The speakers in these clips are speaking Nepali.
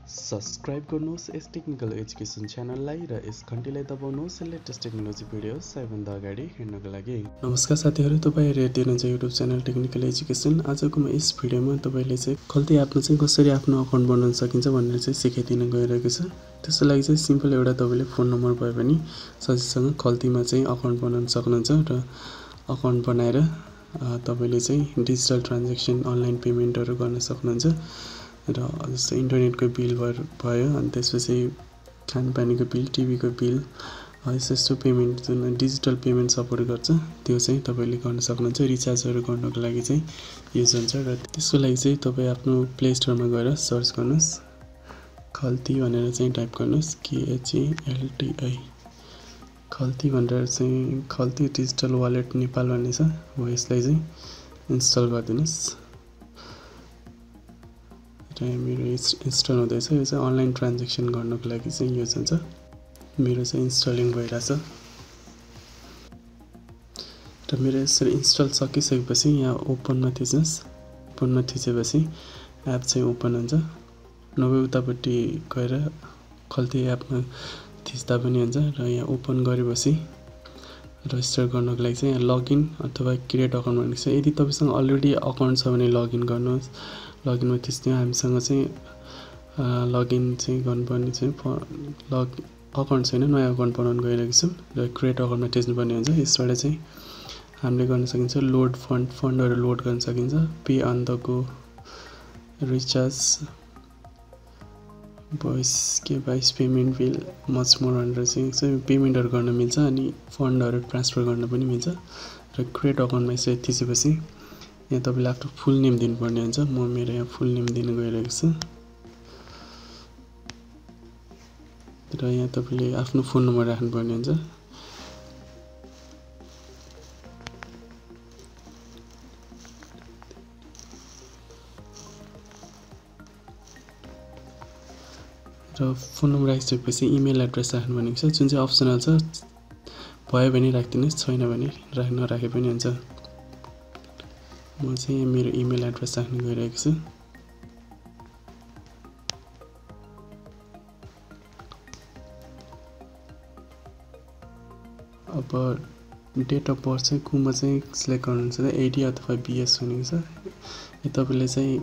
सब्सक्राइब गर्नुहोस् यस टेक्निकल एजुकेसन च्यानललाई र यस घन्टीलाई दबाउनुहोस् लेटेस्ट टेक्नोलोजी भिडियोज सबैभन्दा अगाडि हेर्नको लागि। नमस्कार साथीहरू, तपाईँ हेर्दै हुनुहुन्छ युट्युब च्यानल टेक्निकल एजुकेसन। आजको म यस भिडियोमा तपाईले चाहिँ खल्ती एपमा चाहिँ कसरी आफ्नो अकाउन्ट बनाउन सकिन्छ भनेर चाहिँ सिकाइदिन गइरहेको छु। त्यसको लागि चाहिँ सिम्पल एउटा तपाईले फोन नम्बर भयो भने सजिलोसँग खल्तीमा चाहिँ अकाउन्ट बनाउन सक्नुहुन्छ र अकाउन्ट बनाएर तपाईले चाहिँ डिजिटल ट्रान्ज्याक्सन अनलाइन पेमेन्टहरू गर्न सक्नुहुन्छ र जस्तै इन्टरनेटको बिल भयो अनि त्यसपछि खानपानीको बिल, टिभीको बिल, यस्तो पेमेन्ट जुन डिजिटल पेमेन्ट सपोर्ट गर्छ त्यो चाहिँ तपाईले गर्न सक्नुहुन्छ। रिचार्जहरू गर्नको लागि चाहिँ युज हुन्छ र त्यसको लागि चाहिँ तपाईँ आफ्नो प्ले स्टोरमा गएर सर्च गर्नुहोस्, खल्ती भनेर चाहिँ टाइप गर्नुहोस्, KHALTI खल्ती भनेर चाहिँ खल्ती डिजिटल वालेट नेपाल भन्ने छ हो। यसलाई चाहिँ इन्स्टल गरिदिनुहोस् र मेरो इन्स्टल हुँदैछ। यो चाहिँ अनलाइन ट्रान्ज्याक्सन गर्नको लागि चाहिँ युज हुन्छ। मेरो चाहिँ इन्स्टलिङ भइरहेछ र मेरो यसरी इन्स्टल सकिसकेपछि यहाँ ओपनमा थिच्नुहोस्। ओपनमा थिचेपछि एप चाहिँ ओपन हुन्छ। नभए उतापट्टि गएर खल्ती एपमा थिच्दा पनि हुन्छ र यहाँ ओपन गरेपछि रजिस्टर गर्नको लागि चाहिँ यहाँ लगइन अथवा क्रिएट अकाउन्ट भनेको छ। यदि तपाईसँग अलरेडी अकाउन्ट छ भने लगइन गर्नुहोस्। लगइनमा थिच्ने हामीसँग चाहिँ लगइन चाहिँ गर्नुपर्ने चाहिँ अकाउन्ट छैन, नयाँ अकाउन्ट बनाउन गइरहेको छौँ र क्रिएट अकाउन्टमा थिच्नुपर्ने हुन्छ। यसबाट चाहिँ हामीले गर्न सकिन्छ लोड फन्डहरू लोड गर्न सकिन्छ। Pay on the go, recharge, voice KYC payment bill, much more भनेर चाहिँ पेमेन्टहरू गर्न मिल्छ अनि फन्डहरू ट्रान्सफर गर्न पनि मिल्छ। र क्रिएट अकाउन्टमा यसरी थिचेपछि यहाँ तपाईले आफ्नो फुल नेम दिनुपर्ने हुन्छ। म मेरो यहाँ फुल नेम दिन गइरहेको छु र यहाँ तपाईले आफ्नो फोन नम्बर राख्नुपर्ने हुन्छ। र फोन नम्बर राखिसकेपछि इमेल एड्रेस राख्नु भनेको छ, जुन चाहिँ अप्सनल छ। भयो भने राखिदिनुहोस्, छैन भने नराखे पनि हुन्छ। म चाहिँ मेरो इमेल एड्रेस राख्न गइरहेको छु। अब डेट अफ बर्थ चाहिँ कुमा चाहिँ सिलेक्ट गर्नुहुन्छ, 80 अथवा BS भनेको छ। यो तपाईँले चाहिँ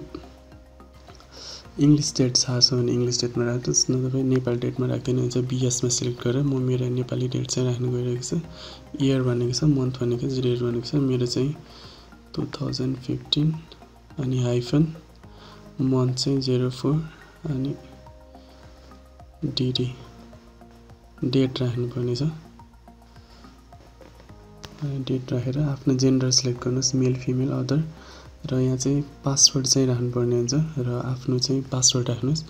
इङ्ग्लिस डेट छ भने इङ्ग्लिस डेटमा राख्नुहोस्, नभए नेपाली डेटमा राख्दैन हुन्छ। BS मा सिलेक्ट गरेर म मेरो नेपाली डेट चाहिँ राख्न गइरहेको छु। इयर भनेको छ, मन्थ भनेको छ, डेट भनेको छ। मेरो चाहिँ 2015 अनि हाइफन मन्थ चाहिँ 04 अनि DD डेट राख्नुपर्ने छ। डेट राखेर आफ्नो जेन्डर सिलेक्ट गर्नुहोस्, मेल फिमेल अदर। र यहाँ चाहिँ पासवर्ड चाहिँ राख्नुपर्ने हुन्छ र आफ्नो चाहिँ पासवर्ड राख्नुहोस्।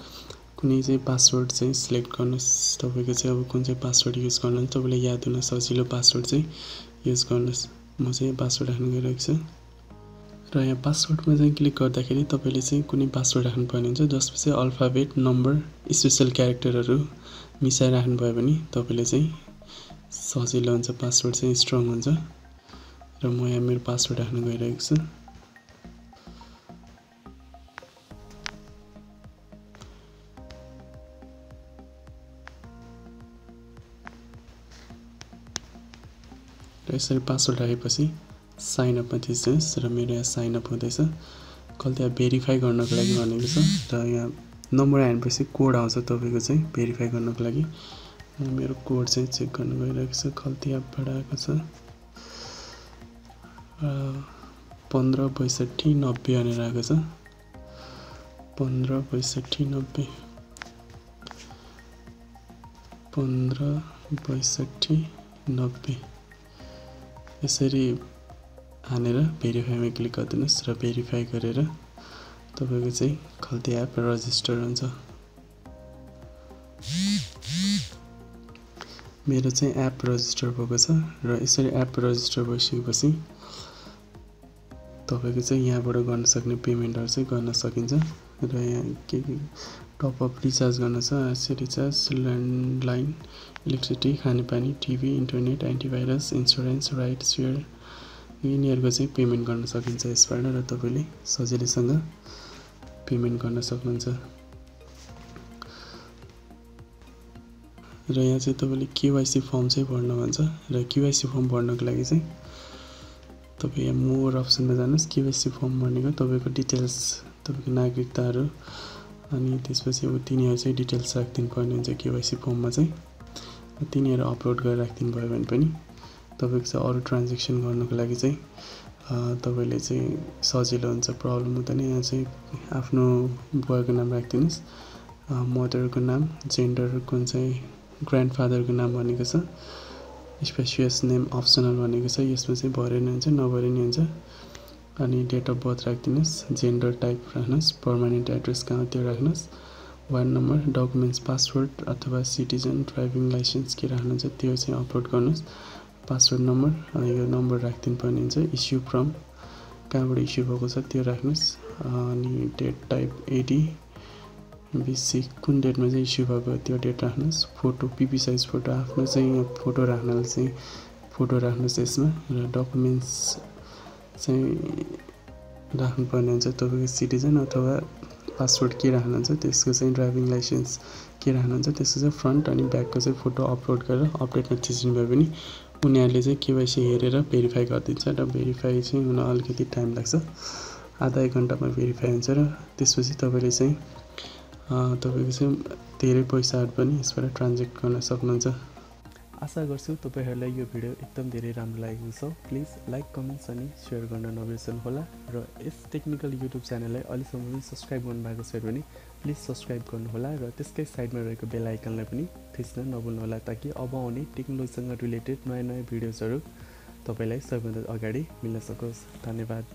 कुनै चाहिँ पासवर्ड चाहिँ सिलेक्ट गर्नुहोस्। तपाईँको चाहिँ अब कुन चाहिँ पासवर्ड युज गर्नुहुन्छ तपाईँलाई याद हुन सजिलो पासवर्ड चाहिँ युज गर्नुहोस्। म चाहिँ पासवर्ड राख्न गइरहेको छु र यहाँ पासवर्डमा चाहिँ क्लिक गर्दाखेरि तपाईँले चाहिँ कुनै पासवर्ड राख्नुपर्ने हुन्छ जसमा चाहिँ अल्फाबेट, नम्बर, स्पेसल क्यारेक्टरहरू मिसाएर राख्नुभयो भने तपाईँले चाहिँ सजिलो हुन्छ, पासवर्ड चाहिँ स्ट्रङ हुन्छ। र म यहाँ मेरो पासवर्ड राख्न गइरहेको छु। र यसरी पासवर्ड राखेपछि साइन अपमा थिच्नुहोस् र मेरो यहाँ साइन अप हुँदैछ। खल्ती एप भेरिफाई गर्नको लागि भनेको छ र यहाँ नम्बर हालेपछि कोड आउँछ तपाईँको चाहिँ भेरिफाई गर्नको लागि। मेरो कोड चाहिँ चेक गर्न गइरहेको छ। खल्ती एपबाट आएको छ 156290 भनेर आएको छ। 156290 156290 यसरी हानेर भेरिफाईमा क्लिक गरिदिनुहोस् र भेरिफाई गरेर तपाईँको चाहिँ खल्ती एप रजिस्टर हुन्छ। मेरो चाहिँ एप रजिस्टर भएको छ र यसरी एप रजिस्टर भइसकेपछि तपाईँको चाहिँ यहाँबाट गर्न सक्ने पेमेन्टहरू चाहिँ गर्न सकिन्छ। र यहाँ के टपअप रिचार्ज गर्न छ, रिचार्ज, ल्यान्डलाइन, इलेक्ट्रिसिटी, खानेपानी, TV, internet, antivirus, insurance, ride share यिनीहरूको चाहिँ पेमेन्ट गर्न सकिन्छ यसबाट र तपाईँले सजिलैसँग पेमेन्ट गर्न सक्नुहुन्छ। र यहाँ चाहिँ तपाईले KYC फर्म चाहिँ भर्न भन्छ र KYC फर्म भर्नको लागि चाहिँ तपाईँ यहाँ मोर अप्सनमा जानुस्। KYC फर्म भनेको तपाईको डिटेल्स, तपाईको नागरिकताहरू अनि त्यसपछि अब तिनीहरू चाहिँ डिटेल्स राख्दिनु पर्ने हुन्छ KYC फर्ममा चाहिँ। तिनीहरू अपलोड गरेर राख्दिनु भयो भने पनि तपाईको चाहिँ अरु ट्रान्ज्याक्सन गर्नको लागि चाहिँ तपाईले चाहिँ सजिलो हुन्छ, प्रब्लम हुँदैन। यहाँ चाहिँ आफ्नो बुवाको नाम राखिदिनुस्, मदरको नाम, जेन्डर कुन चाहिँ ग्रान्डफादरको नाम भनेको छ, स्पेसियस नेम अप्सनल भनेको छ, यसमा चाहिँ भरे नि हुन्छ नभरे नि हुन्छ। अनि डेट अफ बर्थ राखिदिनुस्, जेन्डर टाइप राख्नुस्, पर्मानेन्ट एड्रेस कहाँ त्यो राख्नुस्, वार्ड नम्बर, डकुमेन्ट्स पासपोर्ट अथवा सिटिजन ड्राइभिङ लाइसेन्स के राख्नुहुन्छ त्यो चाहिँ अपलोड गर्नुस्। पासवर्ड नम्बर यो नम्बर राखिदिनु पर्ने हुन्छ। इस्यु फ्रम कहाँबाट इस्यु भएको छ त्यो राख्नुस्। अनि डेट टाइप एडी बिसी कुन डेटमा चाहिँ इस्यु भएको त्यो डेट राख्नुस्। फोटो पिपी साइज फोटो आफ्नो चाहिँ फोटो राख्नलाई चाहिँ फोटो राख्नुस् यसमा। र डकुमेन्ट्स चाहिँ राख्नुपर्ने हुन्छ तपाईको सिटिजन अथवा पासपोर्ट के राख्नुहुन्छ त्यसको चाहिँ ड्राइभिङ लाइसेन्स के राख्नुहुन्छ त्यसको चाहिँ फ्रन्ट अनि ब्याकको चाहिँ फोटो अपलोड गरेर अपडेटमा थिच्नु भयो भने उनीहरूले चाहिँ KYC हेरेर भेरिफाई गरिदिन्छ र भेरिफाई चाहिँ हुन अलिकति टाइम लाग्छ, आधा 1 घण्टामा भेरिफाई हुन्छ र त्यसपछि तपाईले चाहिँ तपाईको चाहिँ धेरै पैसाहरू पनि यसबाट ट्रान्ज्याक्ट गर्न सक्नुहुन्छ। आशा गर्छु तपाईहरुलाई यो भिडियो एकदम धेरै राम्रो लागेको छ। प्लिज लाइक, कमेन्ट्स अनि शेयर गर्न नबिर्सनु होला र यस टेक्निकल युट्युब च्यानललाई अहिलेसम्म पनि सब्स्क्राइब गर्नुभएको छैन भने प्लिज सब्स्क्राइब गर्नु होला र त्यसकै साइडमा रहेको बेल आइकनलाई पनि थिच्न नभुल्नु होला ताकि अब आउने टेक्नोलोजीसँग रिलेटेड नयाँ भिडियोजहरु तपाईलाई सबैभन्दा अगाडि मिल्न सकोस्। धन्यवाद।